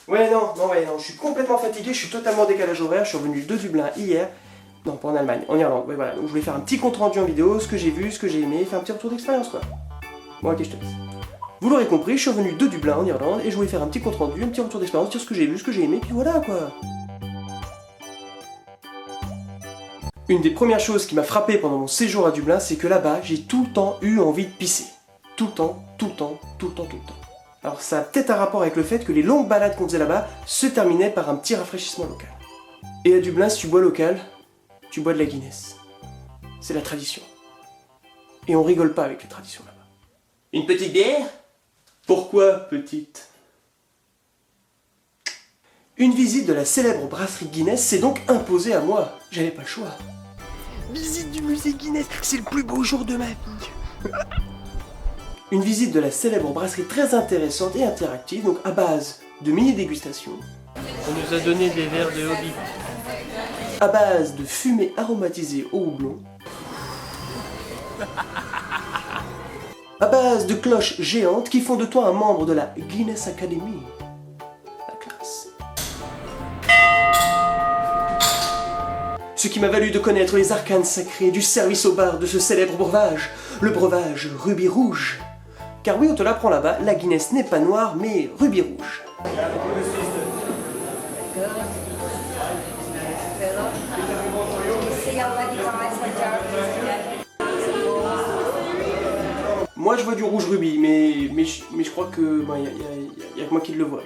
Ouais, non, je suis complètement fatigué, je suis totalement décalage horaire, je suis revenu de Dublin hier. Non, pas en Allemagne, en Irlande, ouais, voilà. Donc je voulais faire un petit compte rendu en vidéo, ce que j'ai vu, ce que j'ai aimé, faire un petit retour d'expérience, quoi. Bon, ok, je te laisse. Vous l'aurez compris, je suis revenu de Dublin, en Irlande, et je voulais faire un petit compte rendu, un petit retour d'expérience, dire ce que j'ai vu, ce que j'ai aimé, puis voilà, quoi. Une des premières choses qui m'a frappé pendant mon séjour à Dublin, c'est que là-bas, j'ai tout le temps eu envie de pisser. Tout le temps. Alors ça a peut-être un rapport avec le fait que les longues balades qu'on faisait là-bas se terminaient par un petit rafraîchissement local. Et à Dublin, si tu bois local, tu bois de la Guinness. C'est la tradition. Et on rigole pas avec les traditions là-bas. Une petite bière ? Pourquoi petite ? Une visite de la célèbre brasserie Guinness s'est donc imposée à moi. J'avais pas le choix. Visite du musée Guinness, c'est le plus beau jour de ma vie. Une visite de la célèbre brasserie très intéressante et interactive, donc à base de mini-dégustations. On nous a donné des verres de hobby. À base de fumée aromatisée au houblon. À base de cloches géantes qui font de toi un membre de la Guinness Academy. La classe. Ce qui m'a valu de connaître les arcanes sacrés du service au bar de ce célèbre breuvage, le breuvage Rubis Rouge. Car oui, on te l'apprend là-bas, la Guinness n'est pas noire, mais rubis rouge. Moi je vois du rouge rubis, mais je crois que y a que moi qui le vois.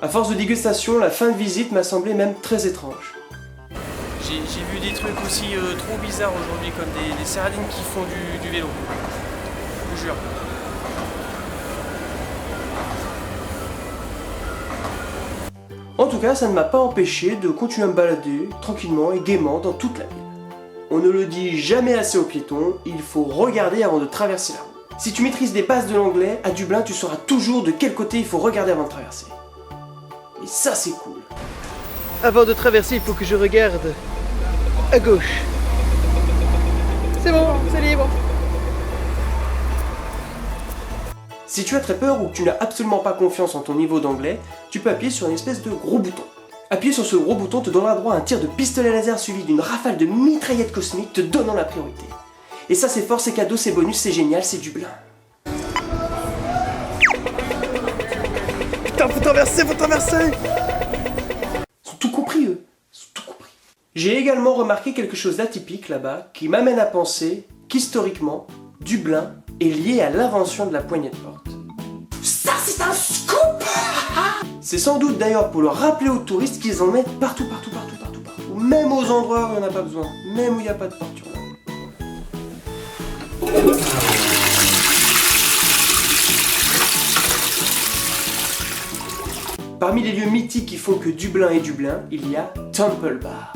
À force de dégustation, la fin de visite m'a semblé même très étrange. J'ai vu des trucs aussi trop bizarres aujourd'hui, comme des sardines qui font du vélo. Je vous jure. En tout cas, ça ne m'a pas empêché de continuer à me balader tranquillement et gaiement dans toute la ville. On ne le dit jamais assez aux piétons, il faut regarder avant de traverser la rue. Si tu maîtrises des bases de l'anglais, à Dublin, tu sauras toujours de quel côté il faut regarder avant de traverser. Et ça, c'est cool. Avant de traverser, il faut que je regarde à gauche. C'est bon, c'est libre. Si tu as très peur ou que tu n'as absolument pas confiance en ton niveau d'anglais, tu peux appuyer sur une espèce de gros bouton. Appuyer sur ce gros bouton te donnera droit à un tir de pistolet laser suivi d'une rafale de mitraillettes cosmiques te donnant la priorité. Et ça c'est fort, c'est cadeau, c'est bonus, c'est génial, c'est Dublin. Putain, faut traverser. Ils sont tout compris eux, ils sont tout compris. J'ai également remarqué quelque chose d'atypique là-bas qui m'amène à penser qu'historiquement, Dublin est lié à l'invention de la poignée de porte. Ça c'est un scoop! C'est sans doute d'ailleurs pour le rappeler aux touristes qu'ils en mettent partout. Même aux endroits où il n'y en a pas besoin, même où il n'y a pas de porte. Parmi les lieux mythiques qui font que Dublin est Dublin, il y a Temple Bar.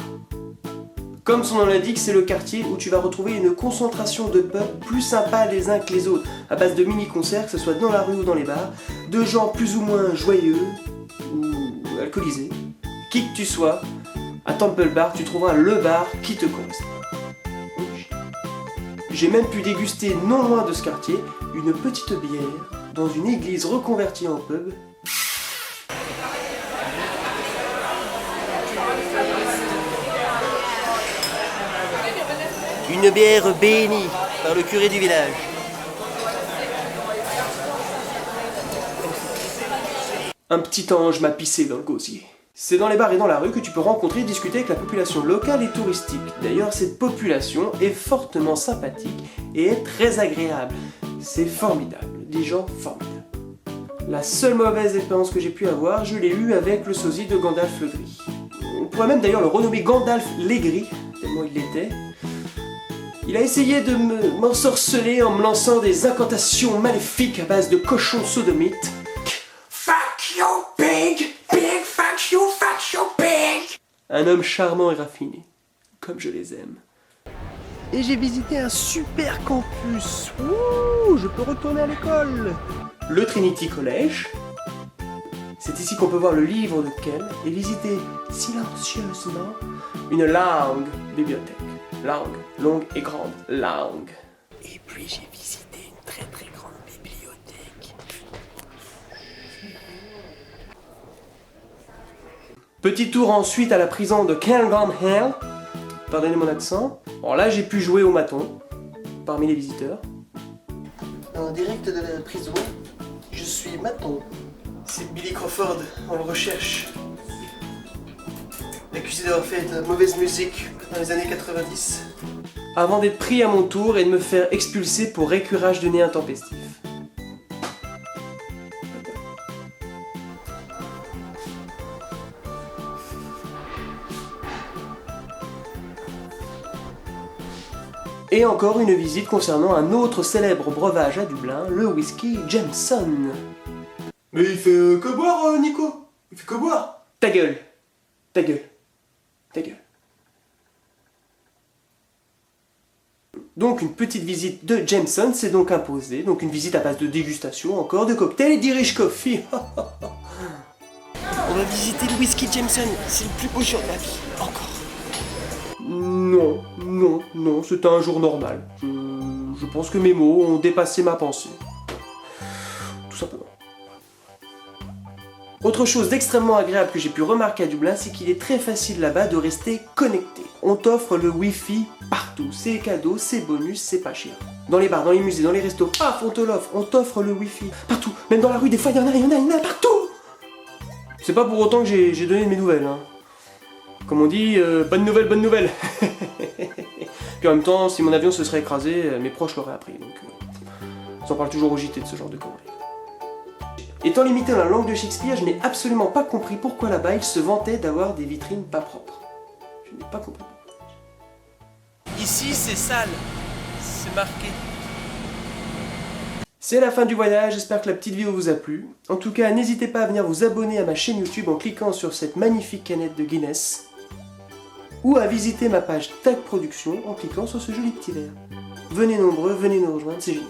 Comme son nom l'indique, c'est le quartier où tu vas retrouver une concentration de pubs plus sympas les uns que les autres, à base de mini-concerts, que ce soit dans la rue ou dans les bars, de gens plus ou moins joyeux ou alcoolisés. Qui que tu sois, à Temple Bar, tu trouveras le bar qui te correspond. J'ai même pu déguster non loin de ce quartier une petite bière dans une église reconvertie en pub. Une bière bénie par le curé du village. Un petit ange m'a pissé dans le gosier. C'est dans les bars et dans la rue que tu peux rencontrer et discuter avec la population locale et touristique. D'ailleurs, cette population est fortement sympathique et est très agréable. C'est formidable, des gens formidables. La seule mauvaise expérience que j'ai pu avoir, je l'ai eue avec le sosie de Gandalf le Gris. On pourrait même d'ailleurs le renommer Gandalf l'Aigri, tellement il l'était. Il a essayé de m'ensorceler en me lançant des incantations maléfiques à base de cochons sodomites. Fuck you pig! Pig, fuck you pig! Un homme charmant et raffiné, comme je les aime. Et j'ai visité un super campus. Ouh, je peux retourner à l'école. Le Trinity College. C'est ici qu'on peut voir le livre de Ken et visiter silencieusement une longue bibliothèque. Longue et grande, longue. Et puis j'ai visité une très grande bibliothèque. Petit tour ensuite à la prison de Cairngorm Hell. Pardonnez mon accent. Alors là, j'ai pu jouer au maton, parmi les visiteurs. En direct de la prison, je suis maton. C'est Billy Crawford, on le recherche. Accusé d'avoir fait de la mauvaise musique dans les années 90. Avant d'être pris à mon tour et de me faire expulser pour récurage de nez intempestif. Et encore une visite concernant un autre célèbre breuvage à Dublin, le whisky Jameson. Mais il fait que boire, Nico. Il fait que boire. Ta gueule. Ta gueule. Ta gueule. Donc une petite visite de Jameson s'est donc imposée. Donc une visite à base de dégustation, encore de cocktails et d'Irish Coffee. On va visiter le whisky Jameson. C'est le plus beau jour de ma vie. Encore. Non, c'était un jour normal. Je pense que mes mots ont dépassé ma pensée. Tout simplement. Autre chose d'extrêmement agréable que j'ai pu remarquer à Dublin, c'est qu'il est très facile là-bas de rester connecté. On t'offre le Wi-Fi partout. C'est cadeau, c'est bonus, c'est pas cher. Dans les bars, dans les musées, dans les restos, paf, on te l'offre. On t'offre le Wi-Fi partout. Même dans la rue, des fois, il y en a partout. C'est pas pour autant que j'ai donné mes nouvelles, hein. Comme on dit, bonne nouvelle, bonne nouvelle. Puis en même temps, si mon avion se serait écrasé, mes proches l'auraient appris, donc on s'en parle toujours au JT de ce genre de conneries. Étant limité dans la langue de Shakespeare, je n'ai absolument pas compris pourquoi là-bas il se vantait d'avoir des vitrines pas propres. Je n'ai pas compris. Ici, c'est sale. C'est marqué. C'est la fin du voyage, j'espère que la petite vidéo vous a plu. En tout cas, n'hésitez pas à venir vous abonner à ma chaîne YouTube en cliquant sur cette magnifique canette de Guinness. Ou à visiter ma page Tag Production en cliquant sur ce joli petit verre. Venez nombreux, venez nous rejoindre, c'est génial.